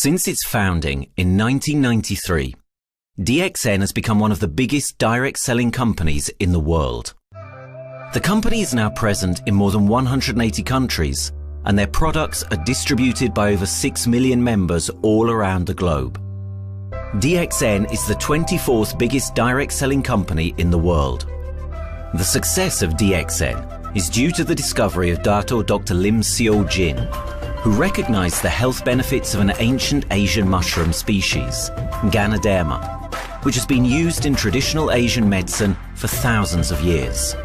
Since its founding in 1993, DXN has become one of the biggest direct selling companies in the world. The company is now present in more than 180 countries, and their products are distributed by over 6 million members all around the globe. DXN is the 24th biggest direct selling company in the world. The success of DXN is due to the discovery of Dr. Lim Seo Jin, who recognized the health benefits of an ancient Asian mushroom species, Ganoderma, which has been used in traditional Asian medicine for thousands of years.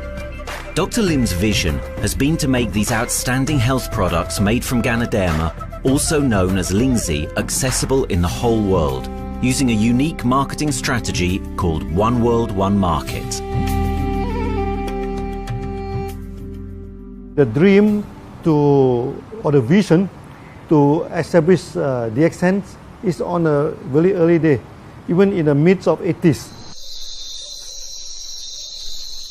Dr. Lim's vision has been to make these outstanding health products made from Ganoderma, also known as Lingzi, accessible in the whole world, using a unique marketing strategy called One World, One Market. The dream or the vision to establish DXN is on a very early day, even in the midst of 80s.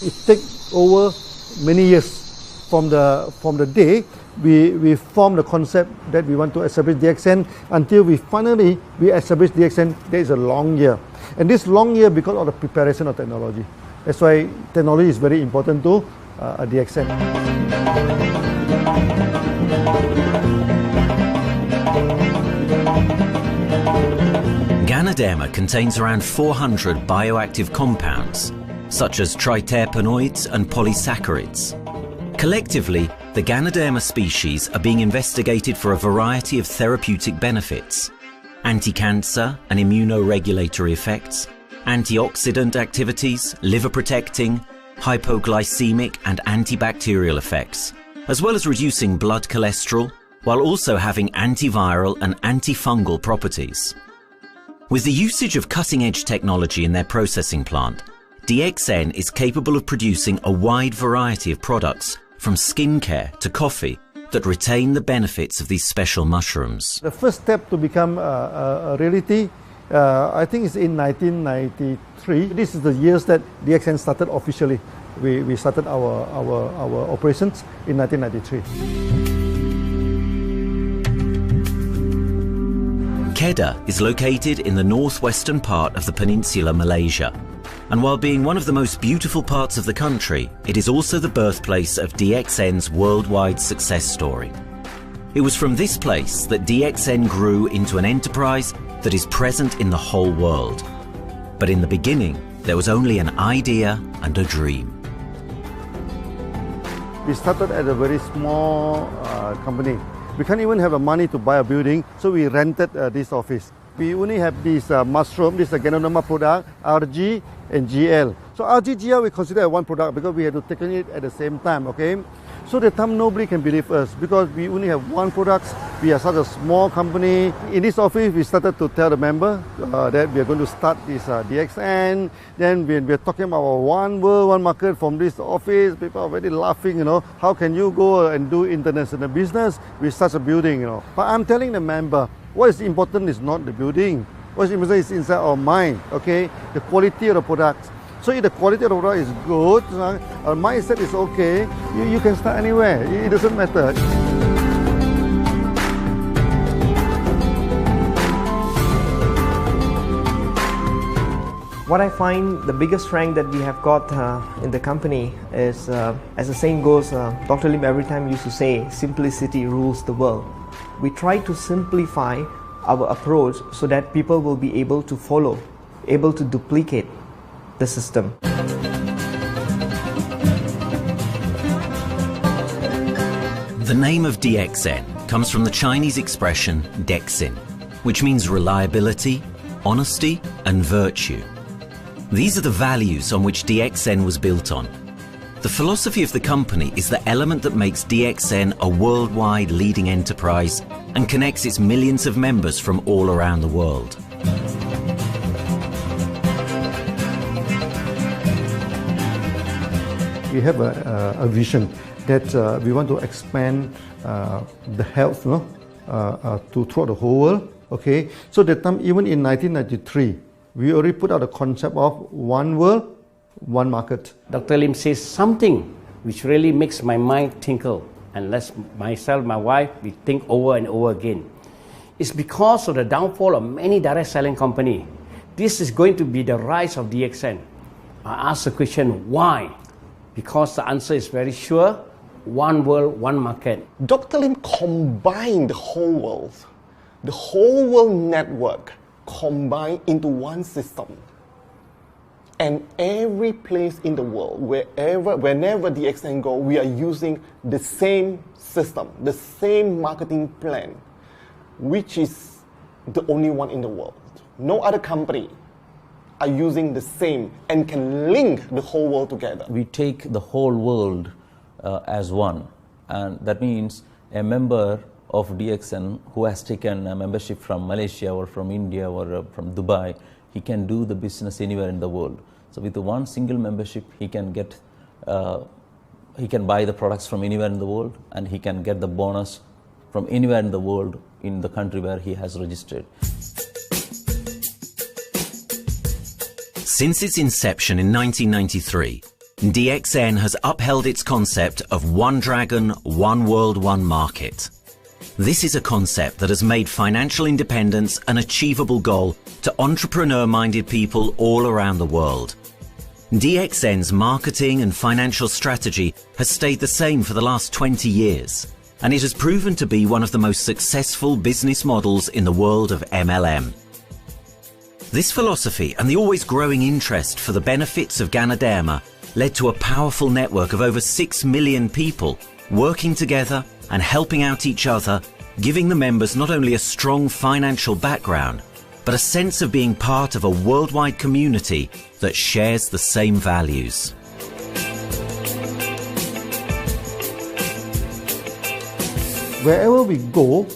It takes over many years from the day we formed the concept that we want to establish DXN until we finally establish DXN. There is a long year, and this long year because of the preparation of technology. That's why technology is very important to DXN. Ganoderma contains around 400 bioactive compounds, such as triterpenoids and polysaccharids. Collectively, the Ganoderma species are being investigated for a variety of therapeutic benefits: anti-cancer and immunoregulatory effects, antioxidant activities, liver protecting, hypoglycemic and antibacterial effects, as well as reducing blood cholesterol, while also having antiviral and antifungal properties. With the usage of cutting-edge technology in their processing plant, DXN is capable of producing a wide variety of products, from skincare to coffee, that retain the benefits of these special mushrooms. The first step to become a reality, I think, is in 1993. This is the years that DXN started officially. We started our operations in 1993. Kedah is located in the northwestern part of the peninsula Malaysia, and while being one of the most beautiful parts of the country, it is also the birthplace of DXN's worldwide success story. It was from this place that DXN grew into an enterprise that is present in the whole world. But in the beginning, there was only an idea and a dream. We started at a very small company. We can't even have the money to buy a building, so we rented this office. We only have this mushroom, this is a Ganoderma product, RG and GL. So RG, GL we consider as one product because we had to take it at the same time, okay? So the time nobody can believe us because we only have one product. We are such a small company. In this office, we started to tell the member that we are going to start this DXN. Then we are talking about one world, one market from this office. People are very laughing, How can you go and do international business with such a building, But I'm telling the member, what is important is not the building. What is important is inside our mind, okay? The quality of the product. So if the quality of the product is good, our mindset is okay, you can start anywhere. It doesn't matter. What I find the biggest strength that we have got in the company is, as the saying goes, Dr. Lim every time used to say, simplicity rules the world. We try to simplify our approach so that people will be able to follow, able to duplicate the system. The name of DXN comes from the Chinese expression DXN, which means reliability, honesty, and virtue. These are the values on which DXN was built on. The philosophy of the company is the element that makes DXN a worldwide leading enterprise and connects its millions of members from all around the world. We have a vision that we want to expand the health to throughout the whole world. Okay, so that time, even in 1993, we already put out a concept of one world, one market. Dr. Lim says something which really makes my mind tinkle, and lets myself, my wife, we think over and over again. It's because of the downfall of many direct selling companies. This is going to be the rise of DXN. I ask the question, why? Because the answer is very sure, one world, one market. Dr. Lim combined the whole world network combined into one system. And every place in the world, whenever DXN go, we are using the same system, the same marketing plan, which is the only one in the world. No other company are using the same and can link the whole world together. We take the whole world as one, and that means a member of DXN who has taken a membership from Malaysia or from India or from Dubai, he can do the business anywhere in the world. So with the one single membership, he can get, he can buy the products from anywhere in the world, and he can get the bonus from anywhere in the world in the country where he has registered. Since its inception in 1993, DXN has upheld its concept of one dragon, one world, one market. This is a concept that has made financial independence an achievable goal to entrepreneur-minded people all around the world. DXN's marketing and financial strategy has stayed the same for the last 20 years, and it has proven to be one of the most successful business models in the world of MLM. This philosophy and the always growing interest for the benefits of Ganoderma led to a powerful network of over 6 million people working together and helping out each other, giving the members not only a strong financial background, but a sense of being part of a worldwide community that shares the same values. Wherever we go,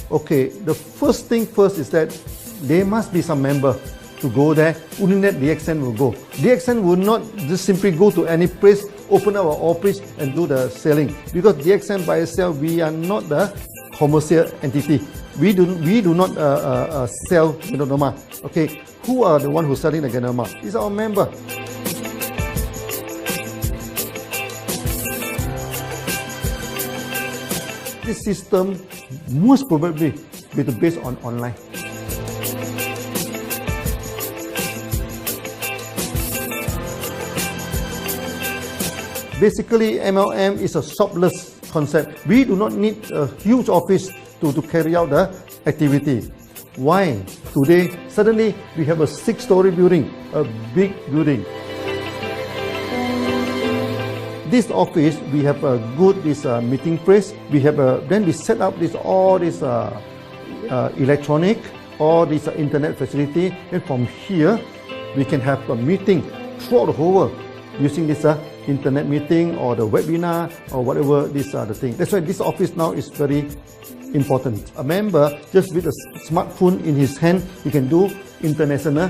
okay, the first thing first is that there must be some member to go there. Only that DXN will go. DXN will not just simply go to any place, open our office and do the selling. Because DXN by itself, we are not the commercial entity. We do not sell Ganoderma. Okay, who are the one who's selling the Ganoderma? It's our member. This system most probably will be based on online. Basically, MLM is a shopless concept. We do not need a huge office to carry out the activity. Why? Today, suddenly we have a 6-story building, a big building. This office, we have a good meeting place. We have then we set up all this electronic, all this internet facility, and from here we can have a meeting throughout the whole world using this internet meeting or the webinar or whatever these are the things. That's why this office now is very important. A member, just with a smartphone in his hand, he can do international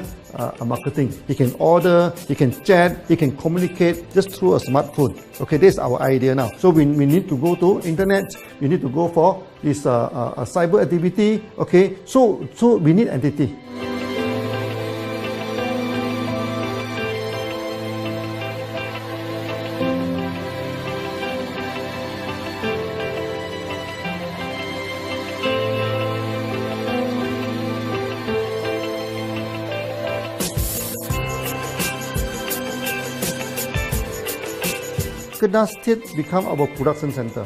marketing. He can order, he can chat, he can communicate just through a smartphone. Okay, that's our idea now. So we need to go to internet, we need to go for this cyber activity. Okay, so we need entity. Kedah State become our production center.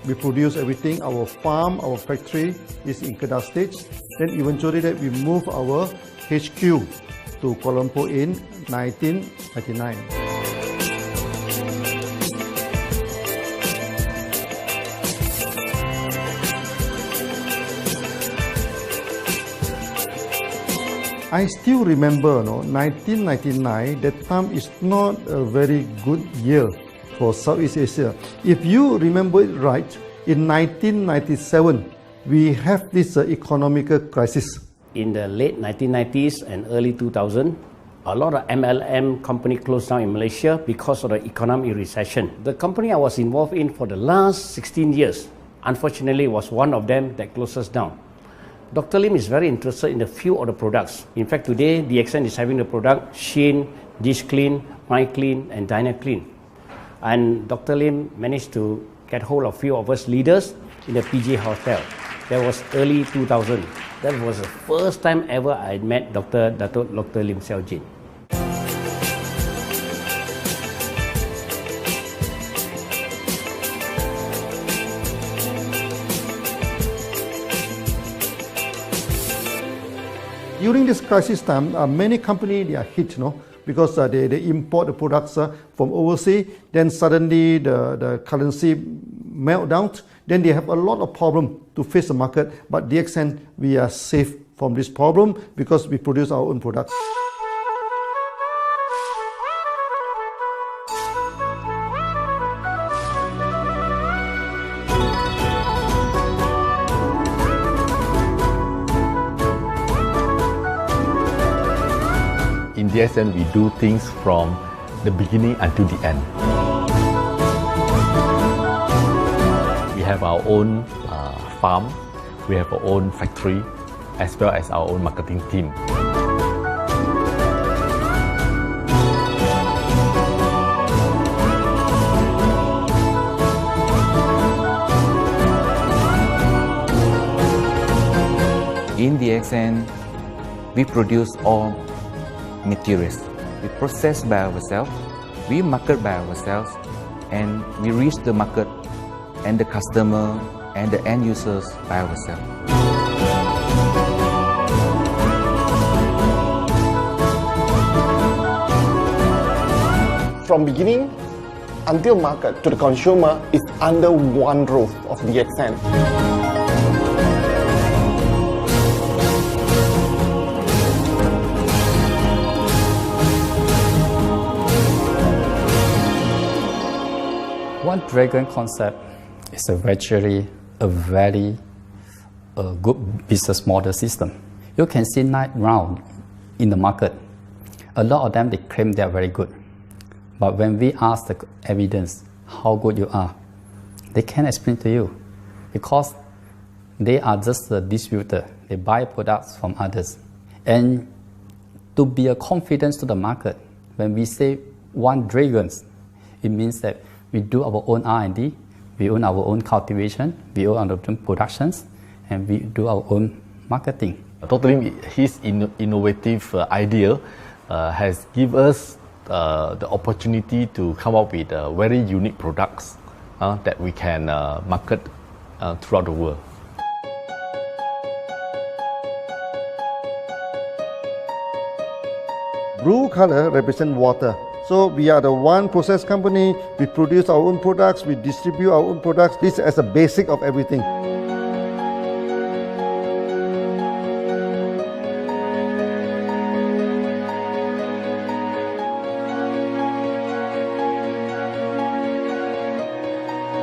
We produce everything. Our farm, our factory is in Kedah State. Then eventually that we move our HQ to Kuala Lumpur in 1999. I still remember, 1999, that time is not a very good year for Southeast Asia. If you remember it right, in 1997, we have this economic crisis. In the late 1990s and early 2000, a lot of MLM company closed down in Malaysia because of the economic recession. The company I was involved in for the last 16 years, unfortunately, was one of them that closes down. Dr. Lim is very interested in a few of the products. In fact, today, DXN is having the product Shin, Dish Clean, My Clean, and Diner Clean. And Dr. Lim managed to get hold of a few of us leaders in the PG Hotel. That was early 2000. That was the first time ever I met Dr. Lim Xiaojin. During this crisis time, many companies they are hit, because they import the products from overseas. Then suddenly the currency melt down. Then they have a lot of problem to face the market. But DXN, we are safe from this problem because we produce our own products. In DXN, we do things from the beginning until the end. We have our own farm, we have our own factory, as well as our own marketing team. In DXN, we produce all materials. We process by ourselves, we market by ourselves, and we reach the market and the customer and the end users by ourselves. From beginning until market to the consumer is under one roof of DXN. One dragon concept is a very good business model system. You can see now in the market, a lot of them they claim they are very good. But when we ask the evidence how good you are, they can't explain to you because they are just a distributor. They buy products from others. And to be a confidence to the market, when we say one dragon, it means that we do our own R&D, we own our own cultivation, we own our own productions, and we do our own marketing. Totally, his innovative idea has given us the opportunity to come up with very unique products that we can market throughout the world. Blue color represents water. So we are the one process company, we produce our own products, we distribute our own products. This is the basic of everything.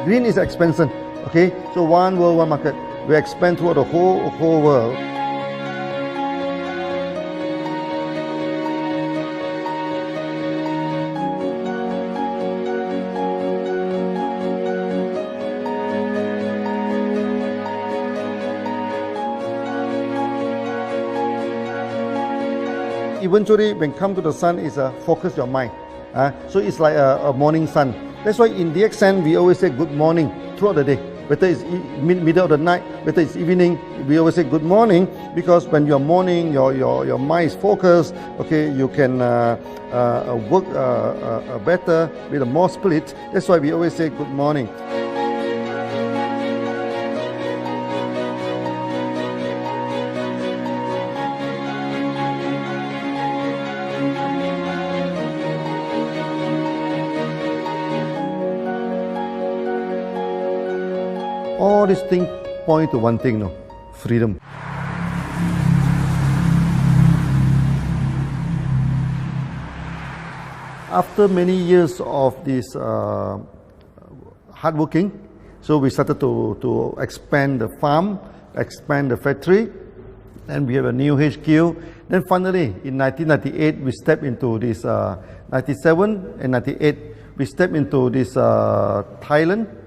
Green is expansion, okay? So one world, one market. We expand throughout the whole world. Eventually, when come to the sun, is focus your mind. So it's like a morning sun. That's why in DXN, we always say good morning throughout the day. Whether it's middle of the night, whether it's evening, we always say good morning because when you're morning, your mind is focused. Okay, you can work better with a more spirit. That's why we always say good morning. All these things point to one thing, freedom. After many years of this hard working, so we started to expand the farm, expand the factory, and we have a new HQ. Then finally, in 1998, we stepped into this, 97 and 98, we stepped into this Thailand.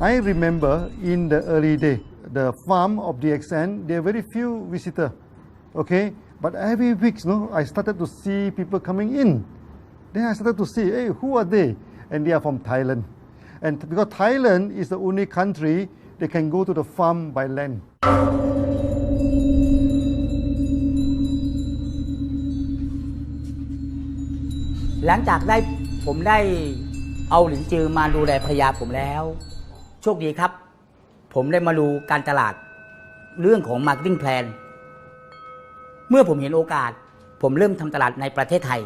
I remember in the early day, the farm of DXN, there are very few visitors, okay? But every week, I started to see people coming in. Then I started to see, hey, who are they? And they are from Thailand. And because Thailand is the only country they can go to the farm by land. หลังจากผมได้เอาหลินจือมาดูแลภรรยาผมแล้วโชคดีครับผมได้มาดูการตลาดเรื่องของ Marketing Plan เมื่อผมเห็นโอกาสผมเริ่มทำตลาดในประเทศไทย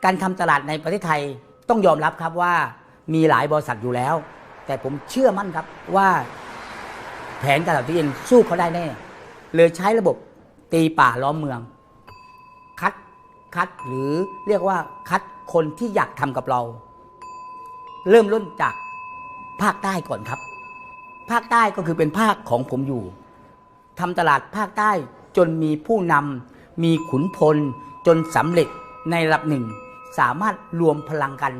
การทำตลาดในประเทศไทยต้องยอมรับครับว่ามีหลายบริษัทอยู่แล้วแต่ผมเชื่อมั่นครับว่าแผนการตลาดที่เองสู้เขาได้แน่เลยใช้ระบบตีป่าล้อมเมืองคัดหรือเรียกว่าคัดคนที่อยากทำกับเราเริ่มต้นจากภาคใต้ก่อนครับภาคใต้ก็คือเป็นภาคของผมอยู่ทำตลาดภาคใต้จนมีผู้นำมีขุนพลจนสำเร็จในระดับหนึ่งสามารถรวมพลังกัน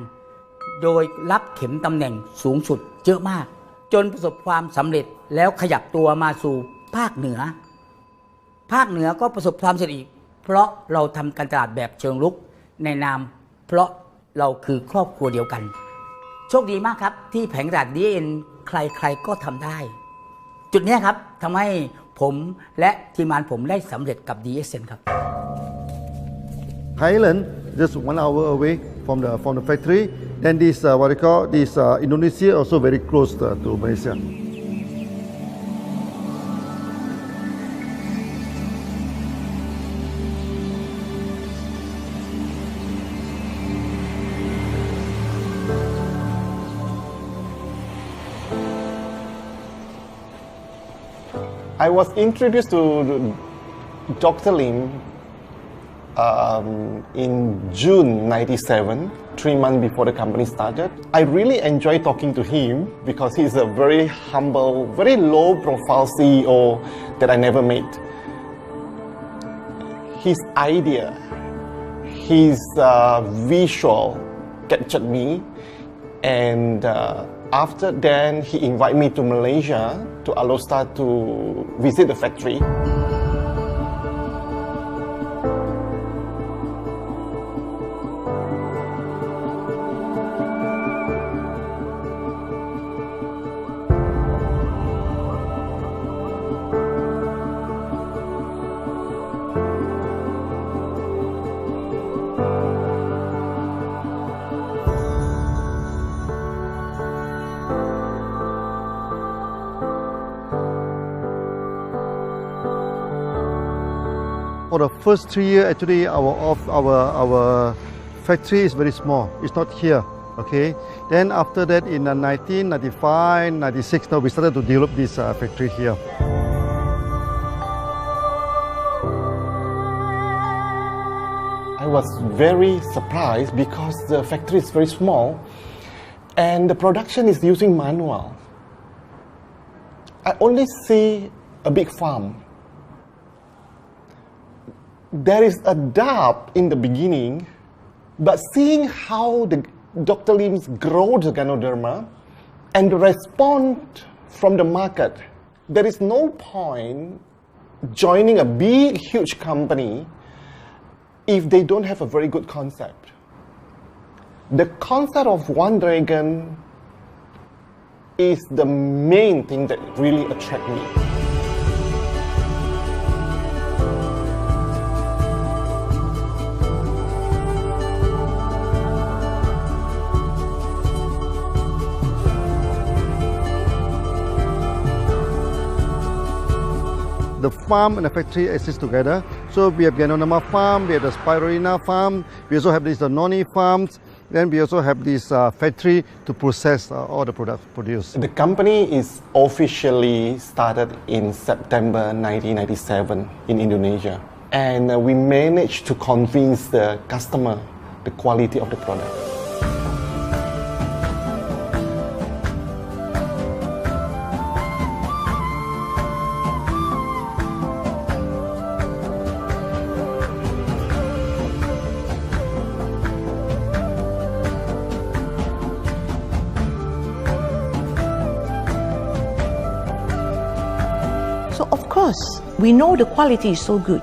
โดยรับเข็มตำแหน่งสูงสุดเยอะมากจนประสบความสำเร็จแล้วขยับตัวมาสู่ภาคเหนือก็ประสบความสำเร็จอีกเพราะเราทำการตลาดแบบเชิงรุกในนามเพราะเราคือครอบครัวเดียวกันโชคดีมากครับที่แผงตลาด DXN ใครๆก็ทำได้จุดนี้ครับทำให้ผมและทีมงานผมได้สำเร็จกับ DXN ครับ Thailand just 1 hour away from the factory. Then this what they call this Indonesia also very close to Malaysia. I was introduced to Dr. Lim in June '97, 3 months before the company started. I really enjoy talking to him because he's a very humble, very low-profile CEO that I never met. His idea, his visual captured me, and after then he invited me to Malaysia to Alostar to visit the factory. For the first 3 years, actually, our factory is very small. It's not here, okay? Then after that, in 1995, 96, now we started to develop this factory here. I was very surprised because the factory is very small and the production is using manual. I only see a big farm. There is a doubt in the beginning, but seeing how Dr. Lim's grow the Ganoderma and the response from the market, there is no point joining a big, huge company if they don't have a very good concept. The concept of One Dragon is the main thing that really attracts me. The farm and the factory exist together. So we have Ganoderma farm, we have the spirulina farm, we also have these noni farms, then we also have this factory to process all the products produced. The company is officially started in September 1997 in Indonesia. And we managed to convince the customer the quality of the product. because we know the quality is so good,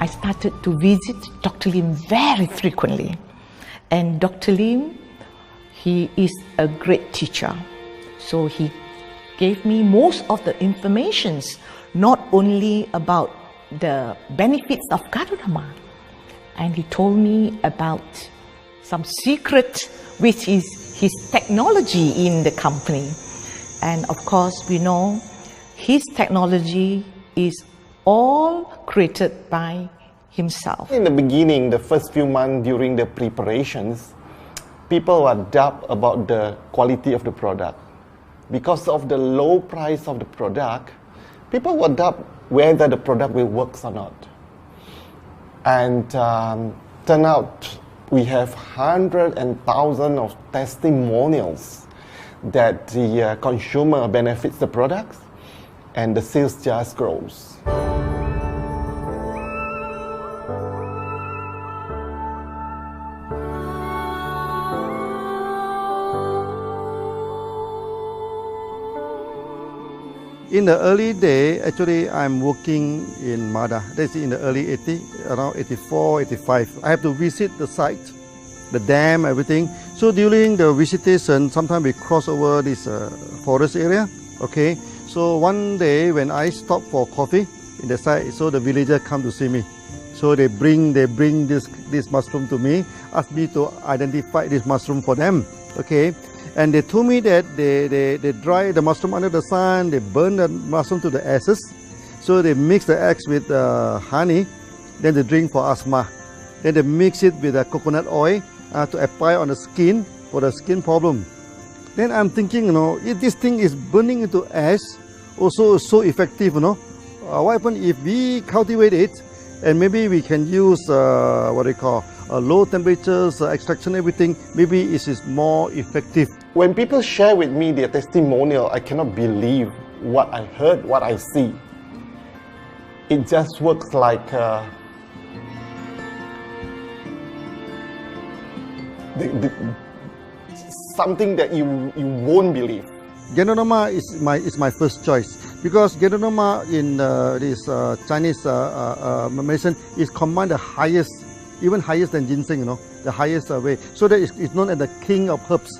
I started to visit Dr. Lim very frequently. And Dr. Lim, he is a great teacher. So he gave me most of the informations, not only about the benefits of Ganoderma, and he told me about some secret, which is his technology in the company. And of course, we know his technology is all created by himself. In the beginning, the first few months during the preparations, people were doubt about the quality of the product. Because of the low price of the product, people were doubt whether the product will work or not. And turn out we have hundreds and thousands of testimonials that the consumer benefits the products and the sales just grows. In the early day, actually, I'm working in Mada. That's in the early 80s, around 84, 85. I have to visit the site, the dam, everything. So during the visitation, sometimes we cross over this forest area. Okay. So one day when I stop for coffee in the site, so the villagers come to see me. So they bring this mushroom to me, ask me to identify this mushroom for them. Okay. And they told me that they dry the mushroom under the sun, they burn the mushroom to the ashes. So they mix the eggs with honey, then they drink for asthma. Then they mix it with coconut oil to apply on the skin for the skin problem. Then I'm thinking, if this thing is burning into ash, also so effective, what happens if we cultivate it and maybe we can use low temperatures, extraction, everything, maybe it is more effective. When people share with me their testimonial, I cannot believe what I heard, what I see. It just works like something that you won't believe. Ganoderma is my first choice because Ganoderma in this Chinese medicine is combined the highest, even higher than ginseng, the highest way. So that it's known as the king of herbs.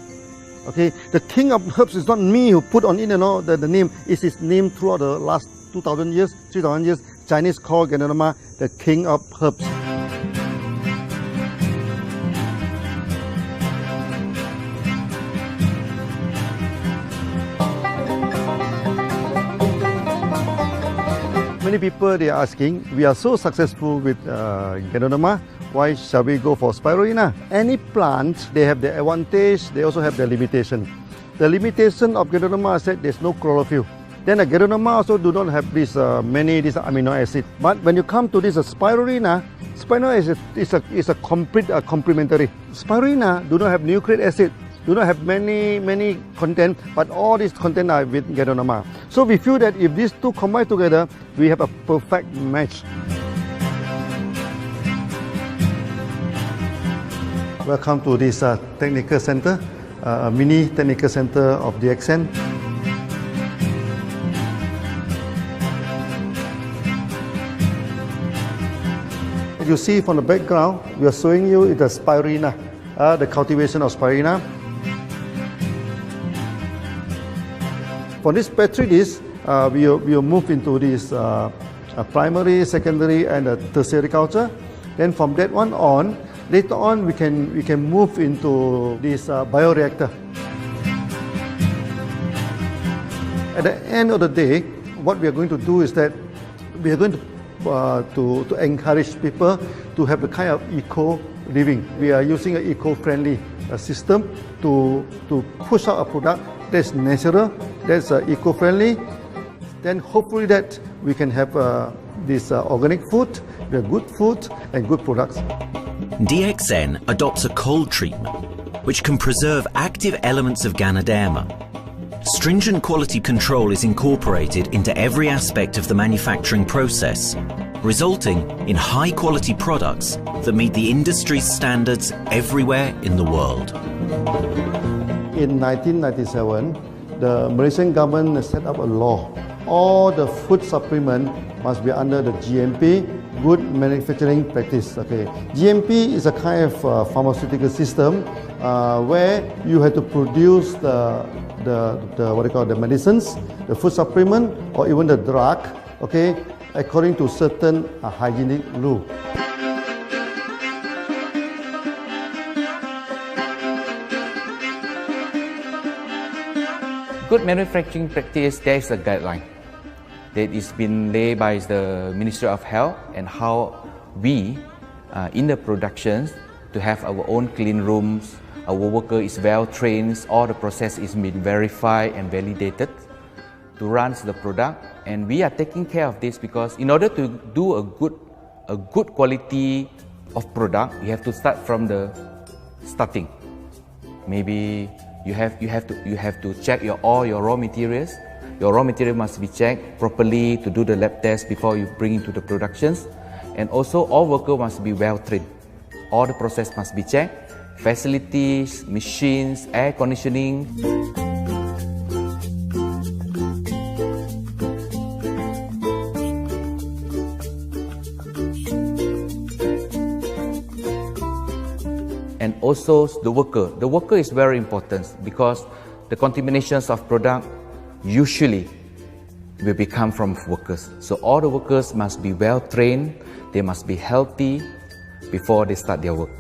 Okay, the king of herbs is not me who put on it, the name. It is named throughout the last 2,000 years, 3,000 years. Chinese call Ganoderma the king of herbs. Many people they are asking, we are so successful with Ganoderma, why shall we go for spirulina? Any plant, they have the advantage, they also have the limitation. The limitation of Ganoderma is that there's no chlorophyll. Then the Ganoderma also do not have this many amino acids. But when you come to this spirulina, spirulina is a complete complementary. Spirulina do not have nucleic acid, do not have many content, but all these content are with Ganoderma. So we feel that if these two combine together, we have a perfect match. Welcome to this technical center, a mini technical center of DXN. You see from the background, we are showing you the spirulina, the cultivation of spirulina. For this petri dish, we will move into this primary, secondary, and tertiary culture. Then from that one on, later on we can move into this bioreactor. At the end of the day, what we are going to do is that we are going to encourage people to have a kind of eco living. We are using an eco-friendly system to push out a product that's natural, that's eco-friendly. Then hopefully that we can have this organic food, good food and good products. DXN adopts a cold treatment which can preserve active elements of Ganoderma. Stringent quality control is incorporated into every aspect of the manufacturing process, resulting in high-quality products that meet the industry's standards everywhere in the world. In 1997, the Malaysian government set up a law. all the food supplement must be under the GMP, good manufacturing practice. Okay, GMP is a kind of pharmaceutical system where you have to produce the what you call the medicines, the food supplement, or even the drug. Okay, according to certain hygienic rule. Good manufacturing practice, there is a guideline that is been laid by the Ministry of Health, and how we in the productions to have our own clean rooms, our worker is well trained, all the process is been verified and validated to run the product, and we are taking care of this because in order to do a good quality of product, you have to start from the starting. Maybe you have to check all your raw materials. Your raw material must be checked properly to do the lab test before you bring into the productions, and also all workers must be well trained. All the process must be checked. Facilities, machines, air conditioning. And also the worker. The worker is very important because the contaminations of product usually will become from workers. So all the workers must be well trained, they must be healthy before they start their work.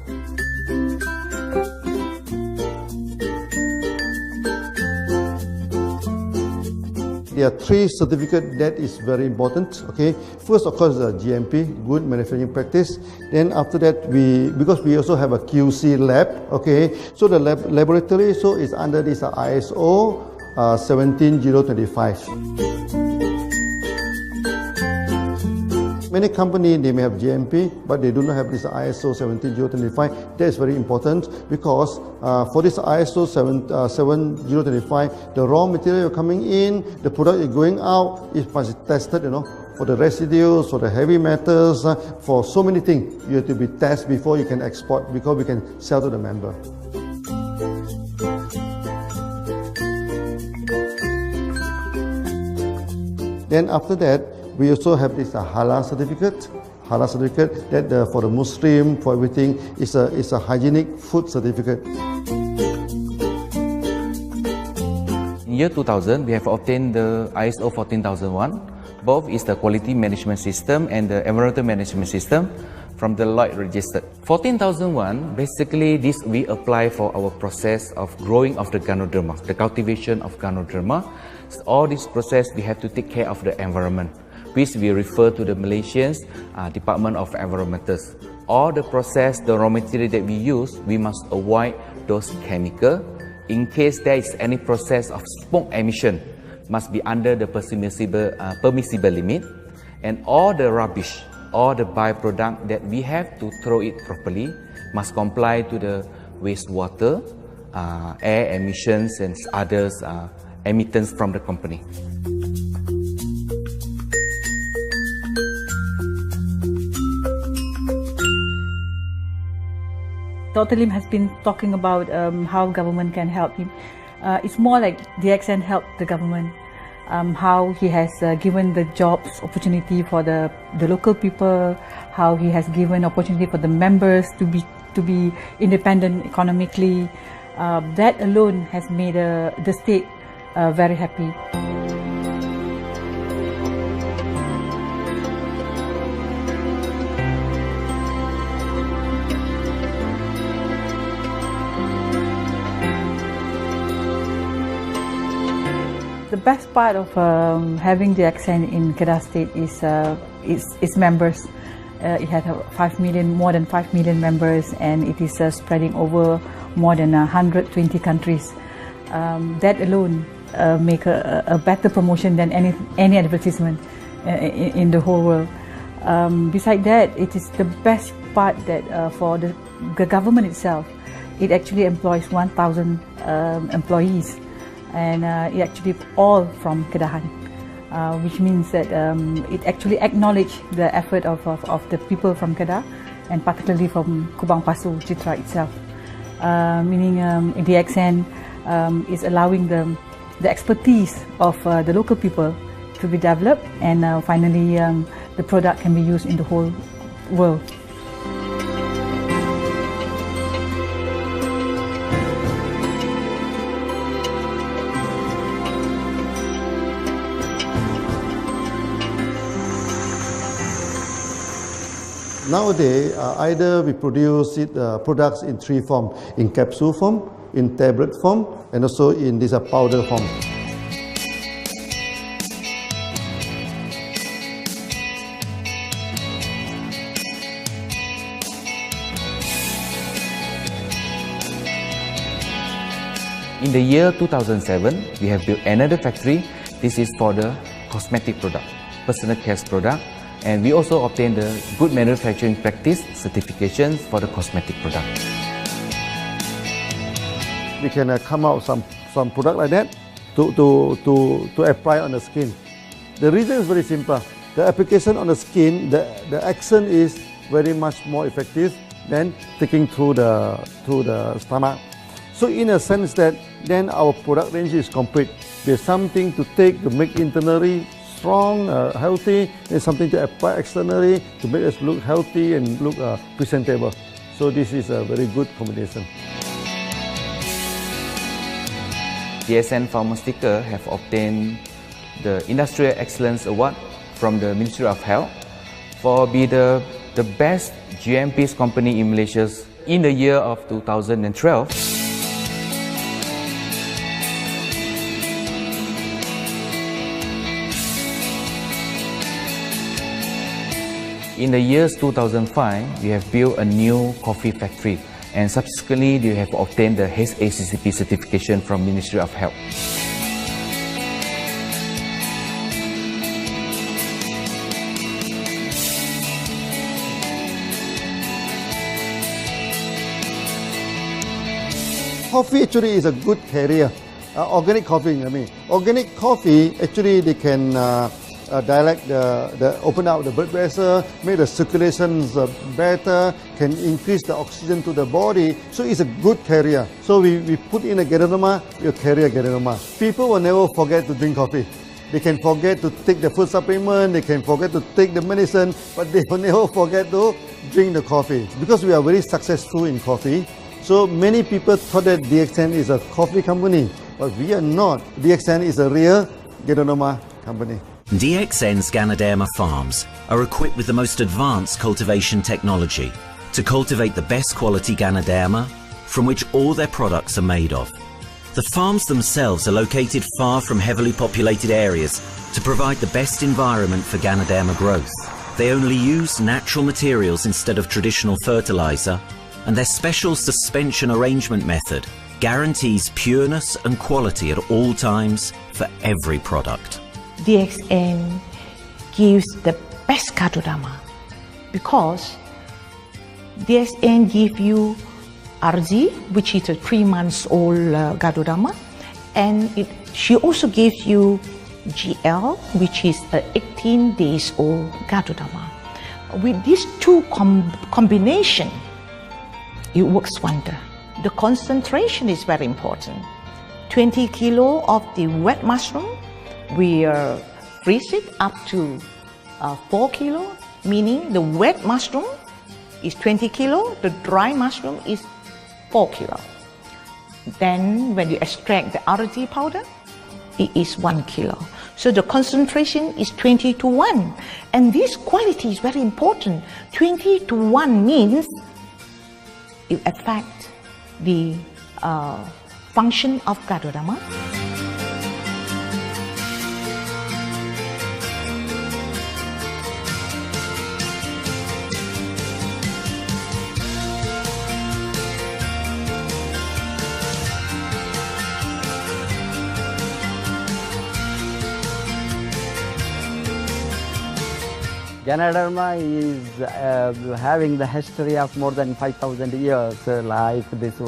There are 3 certificates that is very important. Okay, first of course the GMP, good manufacturing practice. Then after that because we also have a QC lab. Okay, so the laboratory so is under this ISO 17025. Many companies, they may have GMP, but they do not have this ISO 17025. That is very important because for this ISO 7025, the raw material coming in, the product is going out, it must be tested, for the residues, for the heavy metals, for so many things. You have to be tested before you can export, because we can sell to the member. Then after that, we also have this halal certificate. Halal certificate that for the Muslim, for everything, is a hygienic food certificate. In year 2000, we have obtained the ISO 14001. Both is the quality management system and the environmental management system from the Lloyd registered. 14001, basically this we apply for our process of growing of the Ganoderma, the cultivation of Ganoderma. So all this process we have to take care of the environment, which we refer to the Malaysian Department of Environmentals. All the process, the raw material that we use, we must avoid those chemicals. In case there is any process of smoke emission, must be under the permissible limit, and all the rubbish, all the byproduct that we have to throw it properly must comply to the wastewater, air emissions and others emittance from the company. Dr. Lim has been talking about how government can help him. It's more like DXN helped the government, how he has given the jobs opportunity for the local people, how he has given opportunity for the members to be independent economically. That alone has made the state very happy. The best part of having the DXN in Kedah State is its members. It has more than 5 million members, and it is spreading over more than 120 countries. That alone make a better promotion than any advertisement in the whole world. Besides that, it is the best part that for the government itself, it actually employs 1,000 employees. And it actually all from Kedahan, which means that it actually acknowledges the effort of the people from Kedah, and particularly from Kubang Pasu Citra itself. Meaning DXN is allowing the expertise of the local people to be developed, and finally the product can be used in the whole world. Nowadays, either we produce products in three forms: in capsule form, in tablet form, and also in this powder form. In the year 2007, we have built another factory. This is for the cosmetic product, personal care product, and we also obtained the Good Manufacturing Practice certification for the cosmetic product. We can come out some product like that to apply on the skin. The reason is very simple. The application on the skin, the action is very much more effective than taking through the stomach. So in a sense that then our product range is complete. There's something to take to make internally strong, healthy, and something to apply externally to make us look healthy and look presentable. So this is a very good combination. DXN Pharmaceutical have obtained the Industrial Excellence Award from the Ministry of Health for be the best GMP company in Malaysia in the year of 2012. In the years 2005, we have built a new coffee factory, and subsequently we have obtained the HACCP certification from Ministry of Health. Coffee actually is a good carrier. Organic coffee, Organic coffee, actually they can dilate open up the blood vessel, make the circulations better, can increase the oxygen to the body. So it's a good carrier. So we put in a Ganoderma, you carry a Ganoderma. People will never forget to drink coffee. They can forget to take the food supplement, they can forget to take the medicine, but they will never forget to drink the coffee. Because we are very successful in coffee, so many people thought that DXN is a coffee company, but we are not. DXN is a real Ganoderma company. DXN's Ganoderma farms are equipped with the most advanced cultivation technology to cultivate the best quality Ganoderma from which all their products are made of. The farms themselves are located far from heavily populated areas to provide the best environment for Ganoderma growth. They only use natural materials instead of traditional fertilizer, and their special suspension arrangement method guarantees pureness and quality at all times for every product. DXN gives the best Ganoderma because DXN gives you RZ, which is a 3 months old Ganoderma, and she also gives you GL, which is a 18 days old Ganoderma. With these two combination, it works wonder. The concentration is very important. 20 kilo of the wet mushroom, we freeze it up to 4 kilo, meaning the wet mushroom is 20 kilo, the dry mushroom is 4 kilo. Then when you extract the RZ powder, it is 1 kilo. So the concentration is 20 to 1. And this quality is very important. 20 to 1 means it affects the function of Ganoderma. Ganoderma is having the history of more than 5,000 years, like this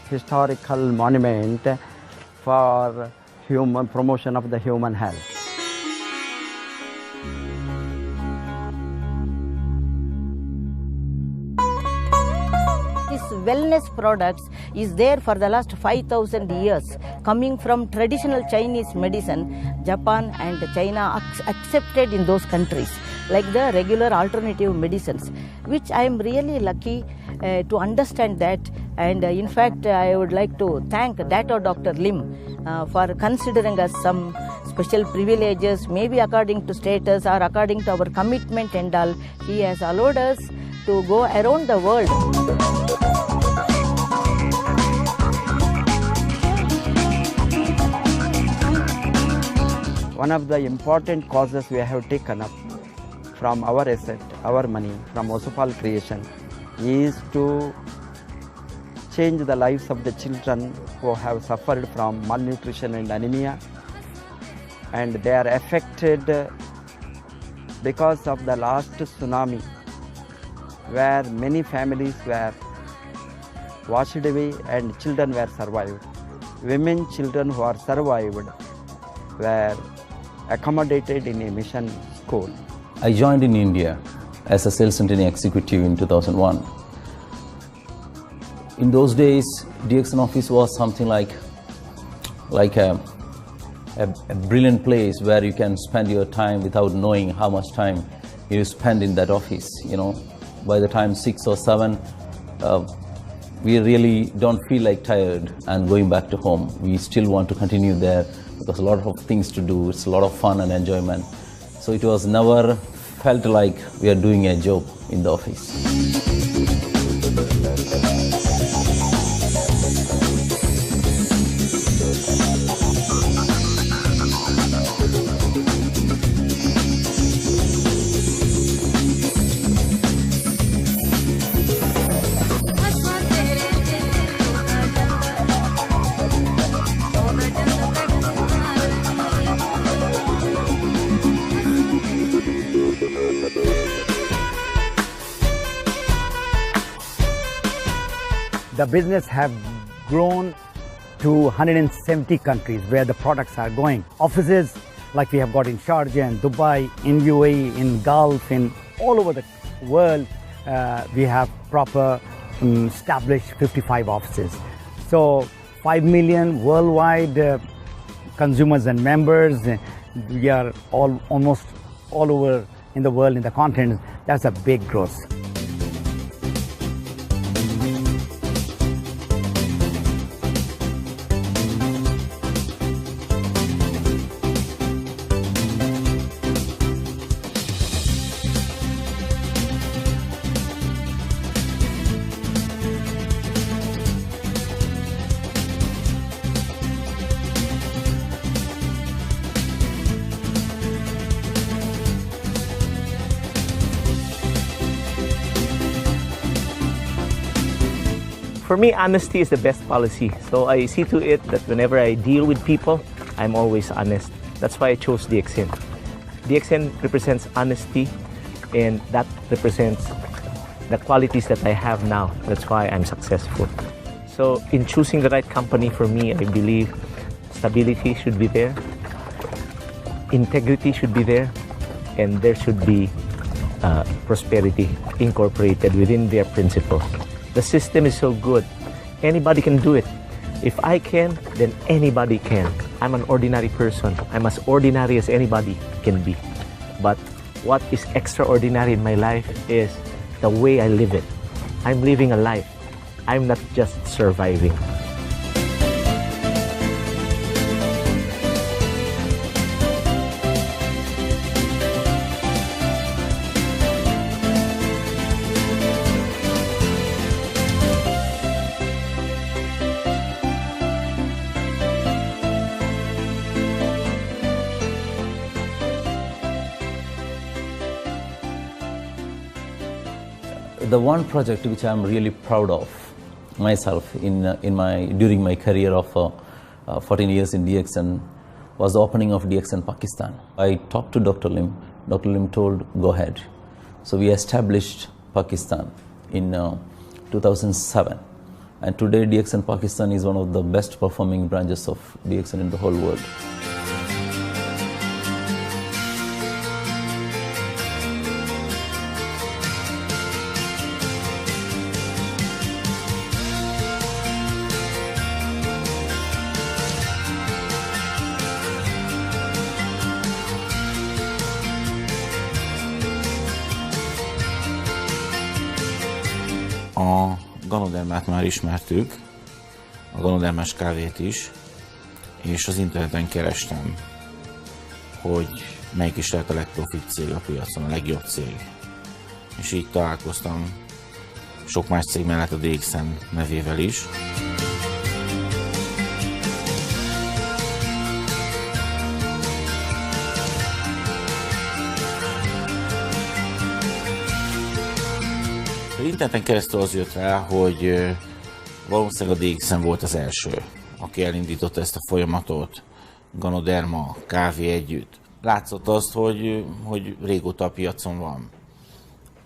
historical monument for human promotion of the human health. This wellness products is there for the last 5,000 years, coming from traditional Chinese medicine. Japan and China accepted in those countries, like the regular alternative medicines, which I am really lucky to understand that. And in fact, I would like to thank Dr. Lim for considering us some special privileges, maybe according to status or according to our commitment and all. He has allowed us to go around the world. One of the important causes we have taken up from our asset, our money, from Osopal creation, is to change the lives of the children who have suffered from malnutrition and anemia, and they are affected because of the last tsunami, where many families were washed away and children were survived. Women, children who are survived were accommodated in a mission school. I joined in India as a sales and training executive in 2001. In those days, DXN office was something like a brilliant place where you can spend your time without knowing how much time you spend in that office. You know, by the time 6 or 7, we really don't feel like tired and going back to home. We still want to continue there because a lot of things to do. It's a lot of fun and enjoyment. So it was never felt like we are doing a job in the office. The business have grown to 170 countries where the products are going. Offices like we have got in Sharjah and Dubai, in UAE, in Gulf, in all over the world, we have proper established 55 offices. So 5 million worldwide consumers and members. We are almost all over in the world, in the continent. That's a big growth. For me, honesty is the best policy. So I see to it that whenever I deal with people, I'm always honest. That's why I chose DXN. DXN represents honesty, and that represents the qualities that I have now. That's why I'm successful. So in choosing the right company for me, I believe stability should be there, integrity should be there, and there should be prosperity incorporated within their principle. The system is so good. Anybody can do it. If I can, then anybody can. I'm an ordinary person. I'm as ordinary as anybody can be. But what is extraordinary in my life is the way I live it. I'm living a life. I'm not just surviving. The one project which I'm really proud of myself during my career of 14 years in DXN was the opening of DXN Pakistan. I talked to Dr. Lim. Dr. Lim told, go ahead. So we established Pakistan in 2007. And today DXN Pakistan is one of the best performing branches of DXN in the whole world. A Ganodermát már ismertük, a Ganodermás kávét is, és az interneten kerestem, hogy melyik is lehet a legprofit cég a piacon, a legjobb cég. És így találkoztam sok más cég mellett a DXN nevével is. Az interneten keresztül az jött rá, hogy valószínűleg a DXN volt az első, aki elindította ezt a folyamatot, Ganoderma, kávé együtt. Látszott azt, hogy régóta a piacon van.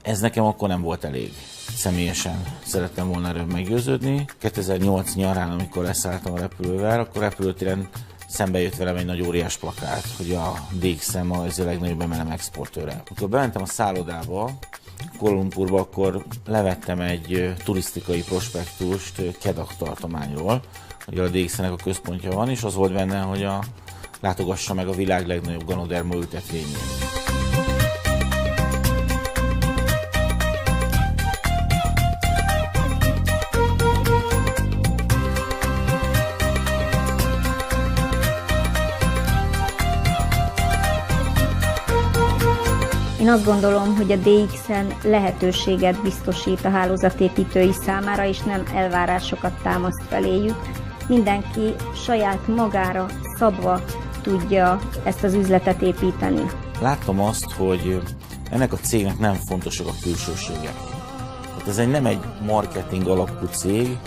Ez nekem akkor nem volt elég. Személyesen szerettem volna erről meggyőződni. 2008 nyarán, amikor leszálltam a repülővel, akkor repülőtéren szembe jött velem egy nagy óriás plakát, hogy a DXN ma ez a legnagyobb MLM exportőre. Amikor bementem a szállodába, Kuala Lumpurba, akkor levettem egy turisztikai prospektust Kedah tartományról, hogy a DXN-nek a központja van, és az volt benne, hogy látogassa meg a világ legnagyobb Ganoderma ültetvényét. Én azt gondolom, hogy a DXN lehetőséget biztosít a hálózatépítői számára, és nem elvárásokat támaszt feléjük. Mindenki saját magára szabva tudja ezt az üzletet építeni. Láttam azt, hogy ennek a cégnek nem fontosak a külsőségek. Hát ez nem egy marketing alapú cég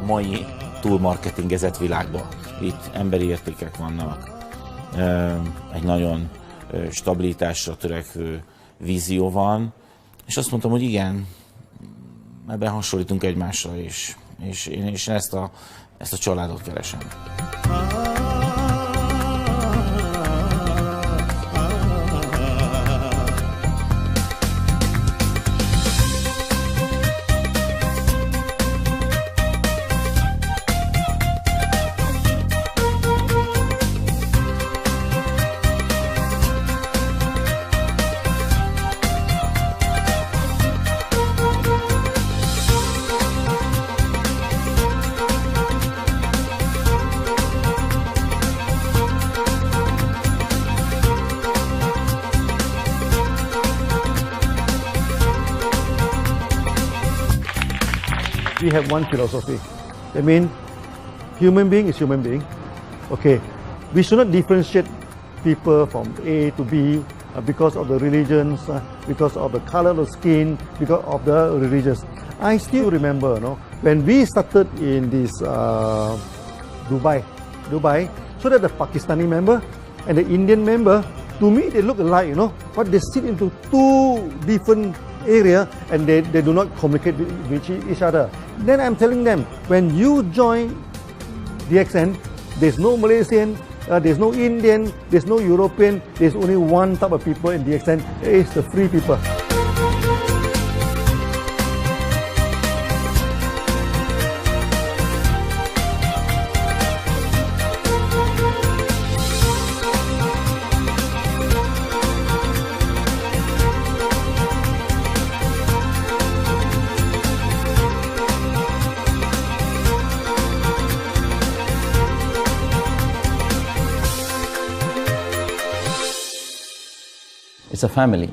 a mai túlmarketingezett világban. Itt emberi értékek vannak, egy nagyon stabilitásra törekvő vízió van, és azt mondtam, hogy igen, ebben hasonlítunk egymásra, és én ezt a családot keresem. We have one philosophy. I mean, human being is human being. Okay, we should not differentiate people from A to B because of the religions, because of the color of the skin, because of the religions. I still remember, when we started in this Dubai, so that the Pakistani member and the Indian member, to me they look alike, but they sit into two different area and they do not communicate with each other. Then I'm telling them, when you join DXN, there's no Malaysian, there's no Indian, there's no European, there's only one type of people in DXN, it's the free people. It's a family.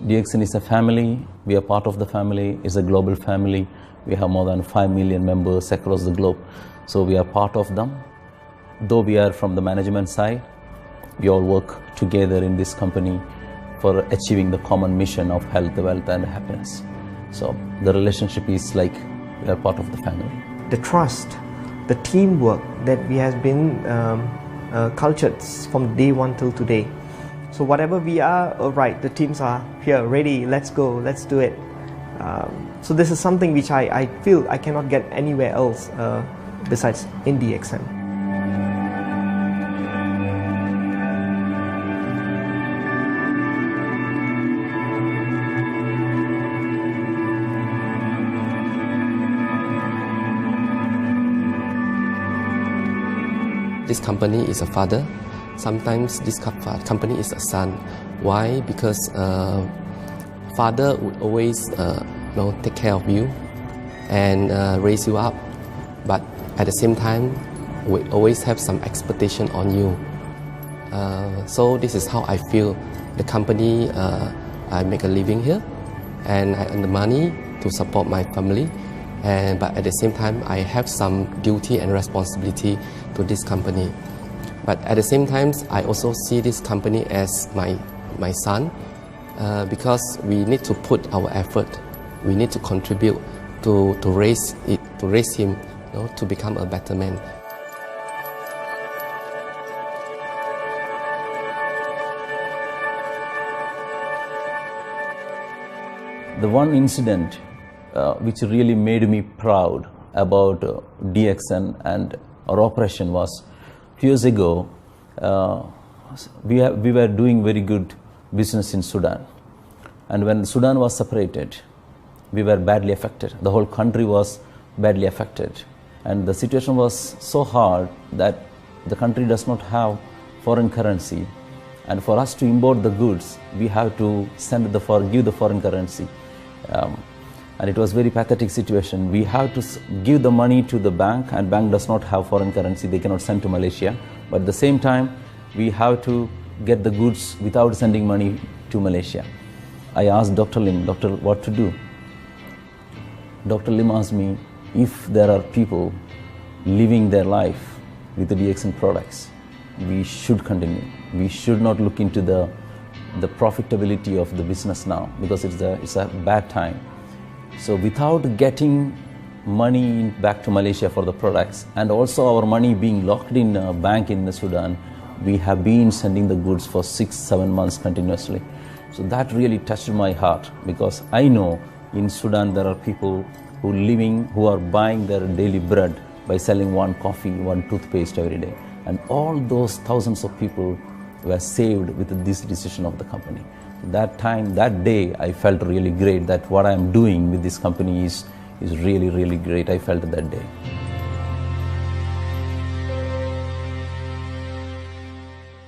DXN is a family. We are part of the family. It's a global family. We have more than 5 million members across the globe. So we are part of them. Though we are from the management side, we all work together in this company for achieving the common mission of health, wealth and happiness. So the relationship is like we are part of the family. The trust, the teamwork that we has been cultured from day one till today. So whatever we are, all right, the teams are here, ready, let's go, let's do it. So this is something which I feel I cannot get anywhere else besides in DXN. This company is a father. Sometimes this company is a son. Why? Because father would always take care of you, and raise you up. But at the same time, we always have some expectation on you. So this is how I feel. The company, I make a living here, and I earn the money to support my family. But at the same time, I have some duty and responsibility to this company. But at the same time, I also see this company as my son, because we need to put our effort. We need to contribute to raise him, to become a better man. The one incident which really made me proud about DXN and our operation was a few years ago. We were doing very good business in Sudan, and when Sudan was separated, we were badly affected. The whole country was badly affected, and the situation was so hard that the country does not have foreign currency, and for us to import the goods, we have to give the foreign currency. And it was very pathetic situation. We have to give the money to the bank, and bank does not have foreign currency. They cannot send to Malaysia. But at the same time, we have to get the goods without sending money to Malaysia. I asked Dr. Lim, doctor, what to do? Dr. Lim asked me, if there are people living their life with the DXN products, we should continue. We should not look into the profitability of the business now, because it's a bad time. So without getting money back to Malaysia for the products, and also our money being locked in a bank in Sudan, we have been sending the goods for 6-7 months continuously. So that really touched my heart, because I know in Sudan there are people who are buying their daily bread by selling one coffee, one toothpaste every day. And all those thousands of people were saved with this decision of the company. That day, I felt really great that what I am doing with this company is really, really great. I felt that day.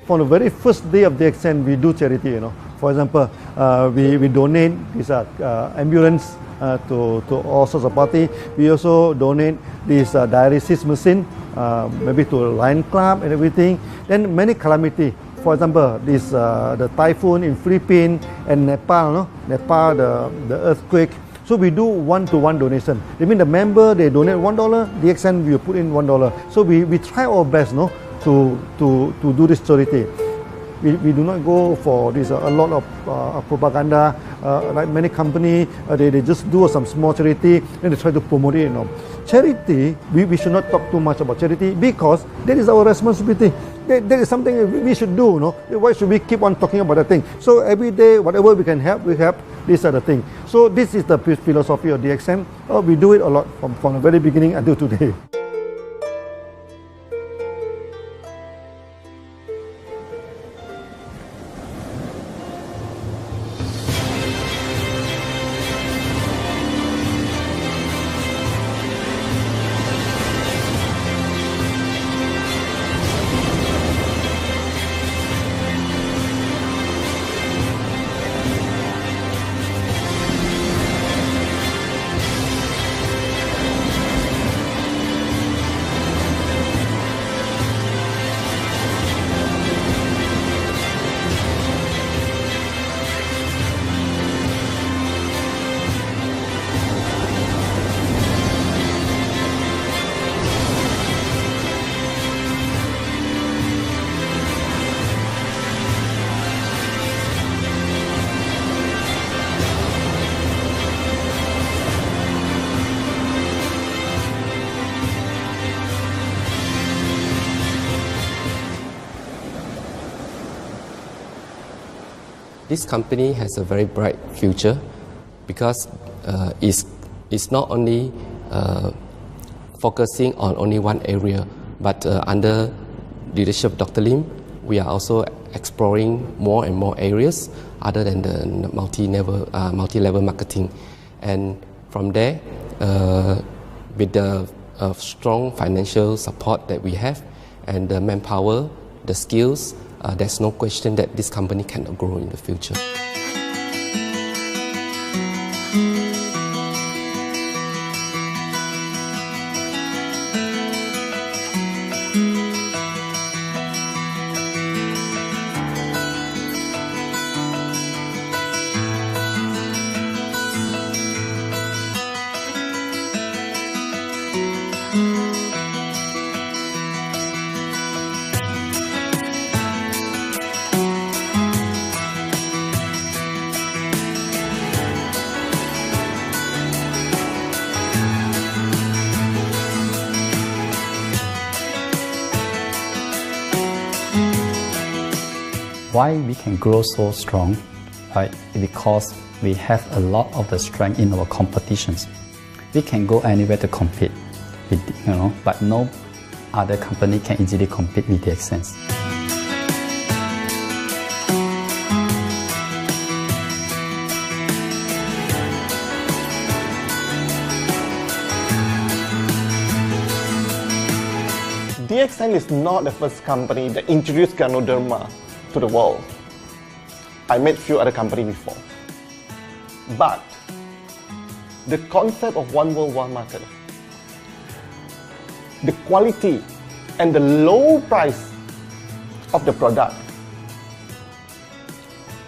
From the very first day of DXN, we do charity. For example, we donate this ambulance to all sorts of parties. We also donate this dialysis machine, maybe to Lion Club and everything. Then many calamity. For example, the typhoon in Philippines and Nepal, the earthquake. So we do one-to-one donation. I mean, the member, they donate $1, DXN will put in $1. So we try our best, to do this charity. We do not go for this a lot of propaganda. Like many companies, they just do some small charity and they try to promote it. Charity, we should not talk too much about charity, because that is our responsibility. That is something we should do. Why should we keep on talking about that thing? So every day, whatever we can help, we help. These are the things. So this is the philosophy of DXN. We do it a lot from the very beginning until today. This company has a very bright future, because it's not only focusing on only one area, but under leadership of Dr. Lim, we are also exploring more and more areas other than the multi-level marketing. And from there, with the strong financial support that we have and the manpower, the skills, there's no question that this company cannot grow in the future. Why we can grow so strong, right? Because we have a lot of the strength in our competitions. We can go anywhere to compete, but no other company can easily compete with DXN. DXN is not the first company that introduced Ganoderma to the world. I met few other companies before. But the concept of one world, one market, the quality and the low price of the product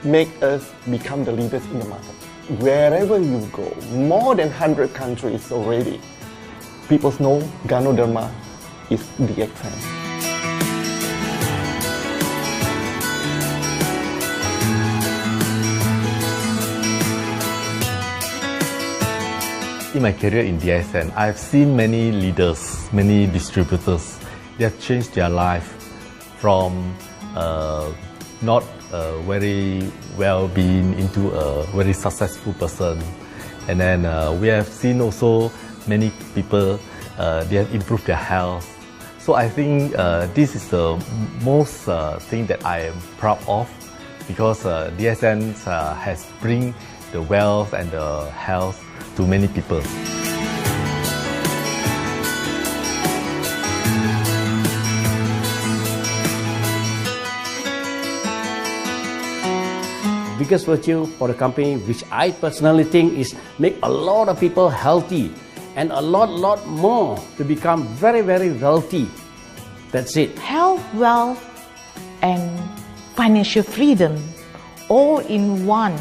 make us become the leaders in the market. Wherever you go, more than 100 countries already, people know Ganoderma is DXN. In my career in DXN, I've seen many leaders, many distributors. They have changed their life from not very well-being into a very successful person. And then we have seen also many people, they have improved their health. So I think this is the most thing that I am proud of, because DXN has bring the wealth and the health to many people. Biggest virtue for the company, which I personally think is make a lot of people healthy and a lot more to become very wealthy. That's it. Health, wealth, and financial freedom all in one.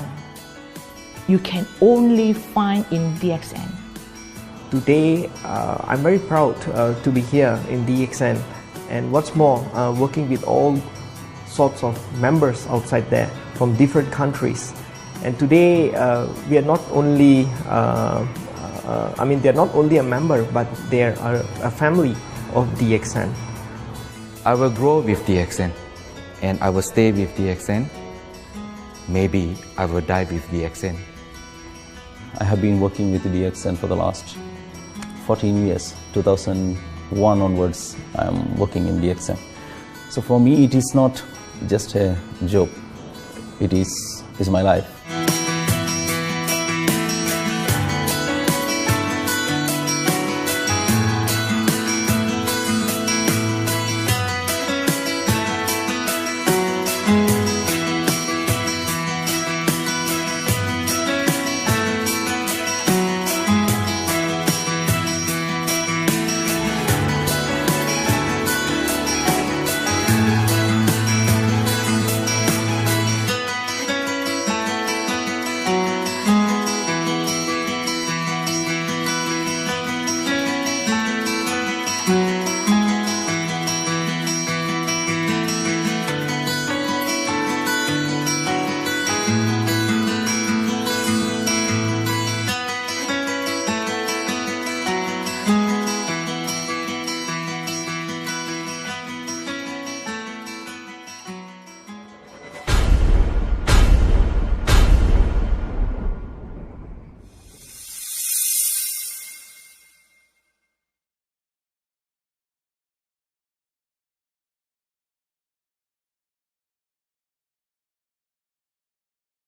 You can only find in DXN. Today, I'm very proud to be here in DXN, and what's more, working with all sorts of members outside there from different countries. And today, we are not only, they're not only a member, but they are a family of DXN. I will grow with DXN, and I will stay with DXN. Maybe I will die with DXN. I have been working with the DXN for the last 14 years. 2001 onwards, I am working in DXN. So for me, it is not just a job. It is my life.